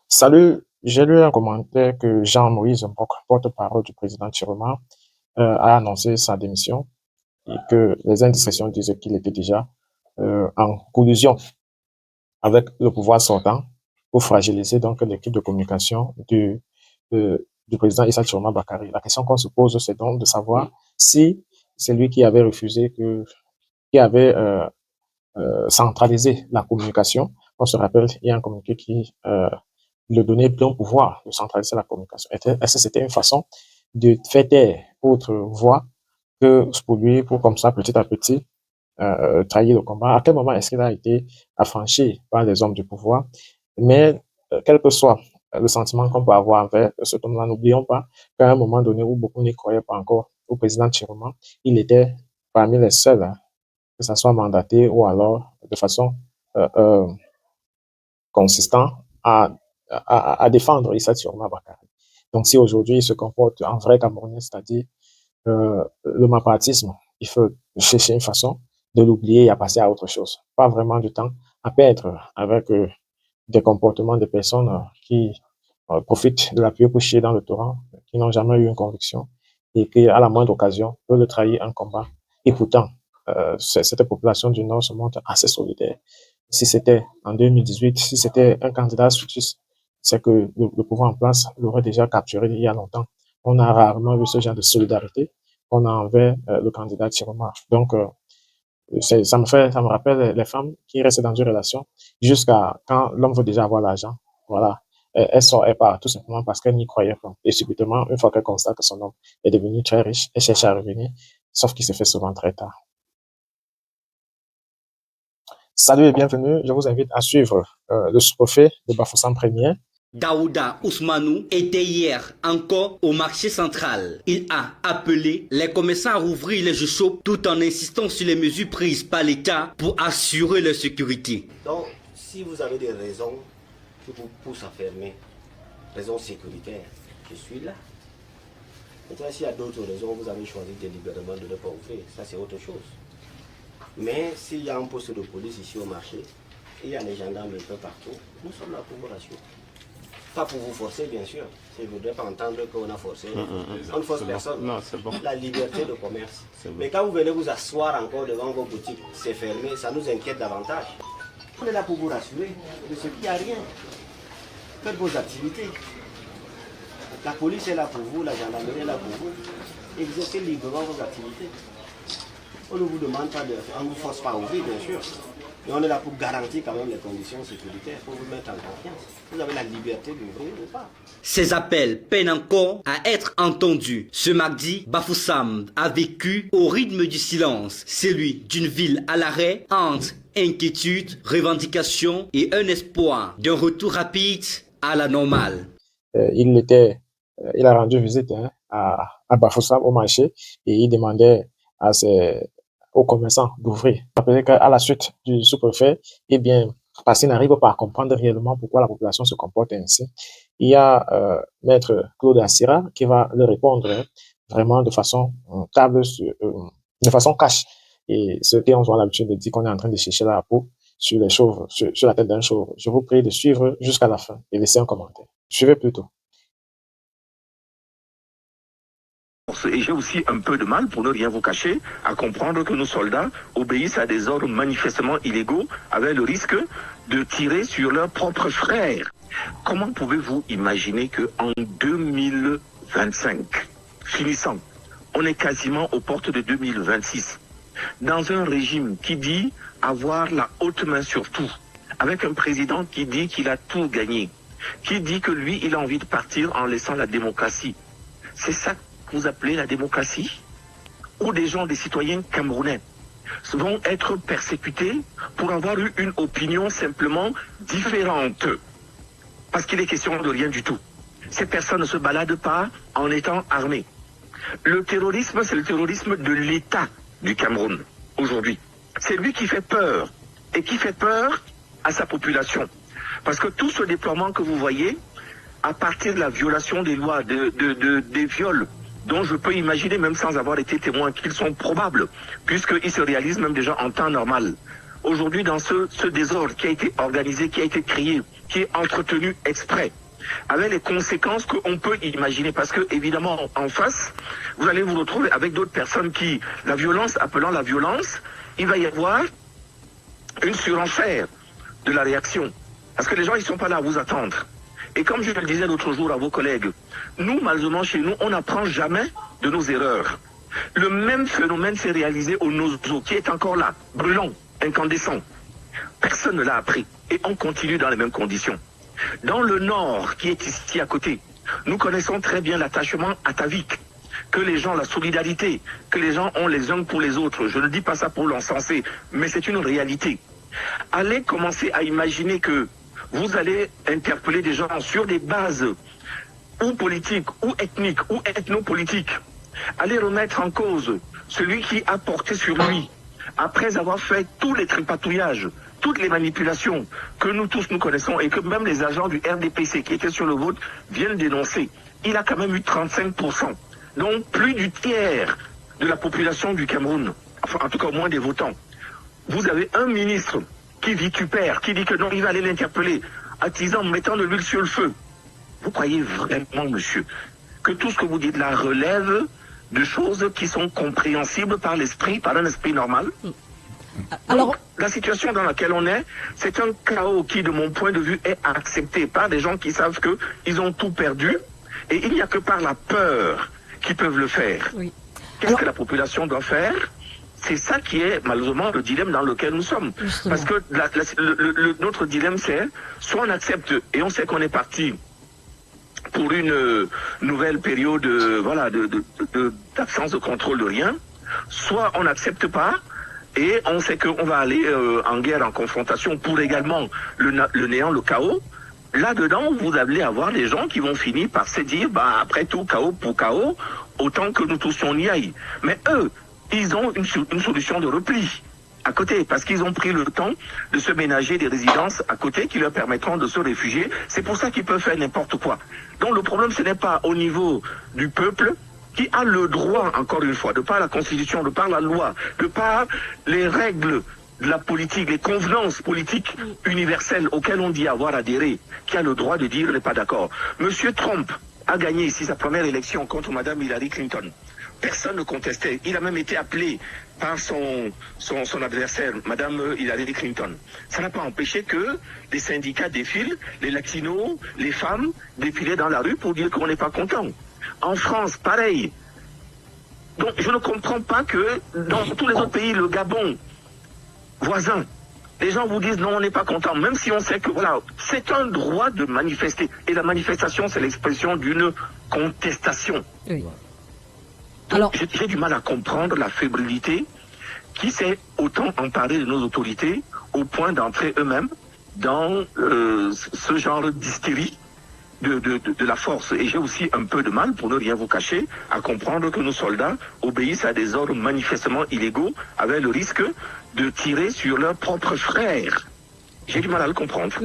Salut, j'ai lu un commentaire que Jean-Moïse Mbok, porte-parole du président Chiroma, a annoncé sa démission et que les indiscrétions disaient qu'il était déjà en collusion avec le pouvoir sortant pour fragiliser donc l'équipe de communication du président Issa Chiroma Bakari. La question qu'on se pose, c'est donc de savoir si c'est lui qui avait refusé, qui avait centralisé la communication. On se rappelle, il y a un communiqué qui le donner plein pouvoir de centraliser la communication. Est-ce que c'était une façon de faire taire autre voix que pour lui, pour comme ça, petit à petit, trahir le combat? À quel moment est-ce qu'il a été affranchi par les hommes du pouvoir? Mais quel que soit le sentiment qu'on peut avoir envers ce homme-là, n'oublions pas qu'à un moment donné où beaucoup n'y croyaient pas encore au président Chiroma, il était parmi les seuls, hein, que ce soit mandaté ou alors de façon euh, euh, consistant à défendre Issa Dioma Bakari. Donc, si aujourd'hui il se comporte en vrai Camerounais, c'est-à-dire le mapatisme, il faut chercher une façon de l'oublier et à passer à autre chose. Pas vraiment du temps à perdre avec des comportements de personnes qui profitent de la pluie pour chier dans le torrent, qui n'ont jamais eu une conviction et qui, à la moindre occasion, peuvent trahir un combat. Et pourtant, cette population du Nord se montre assez solidaire. Si c'était en 2018, si c'était un candidat succès, c'est que le pouvoir en place l'aurait déjà capturé il y a longtemps. On a rarement vu ce genre de solidarité qu'on a envers le candidat Chiroma. Donc, ça me rappelle les femmes qui restent dans une relation jusqu'à quand l'homme veut déjà avoir l'argent. Voilà. Elle sort, elle part, tout simplement parce qu'elle n'y croyait pas. Et subitement, une fois qu'elle constate que son homme est devenu très riche, elle cherche à revenir, sauf qu'il se fait souvent très tard. Salut et bienvenue. Je vous invite à suivre le sous-préfet de Bafoussam Premier. Daouda Ousmanou était hier encore au marché central. Il a appelé les commerçants à rouvrir les jeux chauds tout en insistant sur les mesures prises par l'État pour assurer leur sécurité. Donc, si vous avez des raisons qui vous poussent à fermer, raisons sécuritaires, je suis là. Maintenant, s'il y a d'autres raisons, vous avez choisi délibérément de ne pas ouvrir, ça c'est autre chose. Mais s'il y a un poste de police ici au marché, et il y a les gendarmes un peu partout, nous sommes là pour vous rassurer. Pas pour vous forcer, bien sûr. Si vous ne voudrez pas entendre qu'on a forcé, on ne force personne. Non, c'est bon. La liberté de commerce. Mais quand vous venez vous asseoir encore devant vos boutiques, c'est fermé, ça nous inquiète davantage. On est là pour vous rassurer de ce qu'il n'y a rien. Faites vos activités. La police est là pour vous, la gendarmerie est là pour vous. Exercez librement vos activités. On ne vous demande pas de faire, on ne vous force pas à ouvrir, bien sûr. Mais on est là pour garantir quand même les conditions sécuritaires, pour vous mettre en confiance. Vous avez la liberté d'ouvrir ou pas. Ces appels peinent encore à être entendus. Ce mardi, Bafoussam a vécu au rythme du silence, celui d'une ville à l'arrêt entre inquiétude, revendication et un espoir d'un retour rapide à la normale. Il a rendu visite, hein, à Bafoussam au marché et il demandait aux commerçants d'ouvrir. Rappelez qu'à la suite du sous-préfet, eh bien, parce qu'il n'arrive pas à comprendre réellement pourquoi la population se comporte ainsi, il y a Maître Claude Assira qui va le répondre, hein, vraiment de façon de façon cash. Et ce qu'on a l'habitude de dire qu'on est en train de chercher la peau sur les chauves, sur la tête d'un chauve. Je vous prie de suivre jusqu'à la fin et laisser un commentaire. Suivez plutôt. Et j'ai aussi un peu de mal, pour ne rien vous cacher, à comprendre que nos soldats obéissent à des ordres manifestement illégaux avec le risque de tirer sur leurs propres frères. Comment pouvez-vous imaginer qu'en 2025, finissant, on est quasiment aux portes de 2026, dans un régime qui dit avoir la haute main sur tout, avec un président qui dit qu'il a tout gagné, qui dit que lui, il a envie de partir en laissant la démocratie. C'est ça que vous appelez la démocratie? Où des gens, des citoyens camerounais, vont être persécutés pour avoir eu une opinion simplement différente. Parce qu'il est question de rien du tout. Ces personnes ne se baladent pas en étant armées. Le terrorisme, c'est le terrorisme de l'État du Cameroun, aujourd'hui. C'est lui qui fait peur, et qui fait peur à sa population. Parce que tout ce déploiement que vous voyez, à partir de la violation des lois, des viols, dont je peux imaginer, même sans avoir été témoin, qu'ils sont probables, puisqu'ils se réalisent même déjà en temps normal. aujourd'hui dans ce désordre qui a été organisé, qui a été créé, qui est entretenu exprès, avec les conséquences qu'on peut imaginer. Parce que, évidemment, en face, vous allez vous retrouver avec d'autres personnes qui, la violence appelant la violence, il va y avoir une surenchère de la réaction. Parce que les gens, ils ne sont pas là à vous attendre. Et comme je le disais l'autre jour à vos collègues, nous, malheureusement, chez nous, on n'apprend jamais de nos erreurs. Le même phénomène s'est réalisé au Nozo, qui est encore là, brûlant, incandescent. Personne ne l'a appris. Et on continue dans les mêmes conditions. Dans le Nord, qui est ici à côté, nous connaissons très bien l'attachement atavique, que les gens, la solidarité, que les gens ont les uns pour les autres. Je ne dis pas ça pour l'encenser, mais c'est une réalité. Allez commencer à imaginer que vous allez interpeller des gens sur des bases ou politiques, ou ethniques, ou ethnopolitiques. Allez remettre en cause celui qui a porté sur lui, après avoir fait tous les tripatouillages, toutes les manipulations que nous tous nous connaissons et que même les agents du RDPC qui étaient sur le vote viennent dénoncer. Il a quand même eu 35%. Donc plus du tiers de la population du Cameroun, enfin en tout cas au moins des votants. Vous avez un ministre qui vitupère, qui dit que non, il va aller l'interpeller, attisant, mettant de l'huile sur le feu. Vous croyez vraiment, monsieur, que tout ce que vous dites là relève de choses qui sont compréhensibles par l'esprit, par un esprit normal? Alors, donc, la situation dans laquelle on est, c'est un chaos qui, de mon point de vue, est accepté par des gens qui savent qu'ils ont tout perdu, et il n'y a que par la peur qu'ils peuvent le faire. Oui. Qu'est-ce que la population doit faire? C'est ça qui est malheureusement le dilemme dans lequel nous sommes. Justement. Parce que notre dilemme, c'est soit on accepte, et on sait qu'on est parti pour une nouvelle période d'absence de contrôle de rien, soit on n'accepte pas, et on sait qu'on va aller en guerre, en confrontation pour également le néant, le chaos. Là-dedans, vous allez avoir des gens qui vont finir par se dire, bah, après tout, chaos pour chaos, autant que nous tous on y aille. Mais eux, ils ont une solution de repli à côté, parce qu'ils ont pris le temps de se ménager des résidences à côté qui leur permettront de se réfugier. C'est pour ça qu'ils peuvent faire n'importe quoi. Donc le problème, ce n'est pas au niveau du peuple, qui a le droit, encore une fois, de par la Constitution, de par la loi, de par les règles de la politique, les convenances politiques universelles auxquelles on dit avoir adhéré, qui a le droit de dire « n'est pas d'accord ». Monsieur Trump a gagné ici sa première élection contre Madame Hillary Clinton. Personne ne contestait. Il a même été appelé par son adversaire, Madame Hillary Clinton. Ça n'a pas empêché que les syndicats défilent, les latinos, les femmes défilaient dans la rue pour dire qu'on n'est pas content. En France, pareil. Donc je ne comprends pas que dans tous les autres pays, le Gabon, voisin, les gens vous disent non, on n'est pas content, même si on sait que voilà, c'est un droit de manifester. Et la manifestation, c'est l'expression d'une contestation. Oui. Alors, j'ai du mal à comprendre la fébrilité qui s'est autant emparée de nos autorités au point d'entrer eux-mêmes dans ce genre d'hystérie de la force. Et j'ai aussi un peu de mal, pour ne rien vous cacher, à comprendre que nos soldats obéissent à des ordres manifestement illégaux avec le risque de tirer sur leurs propres frères. J'ai du mal à le comprendre.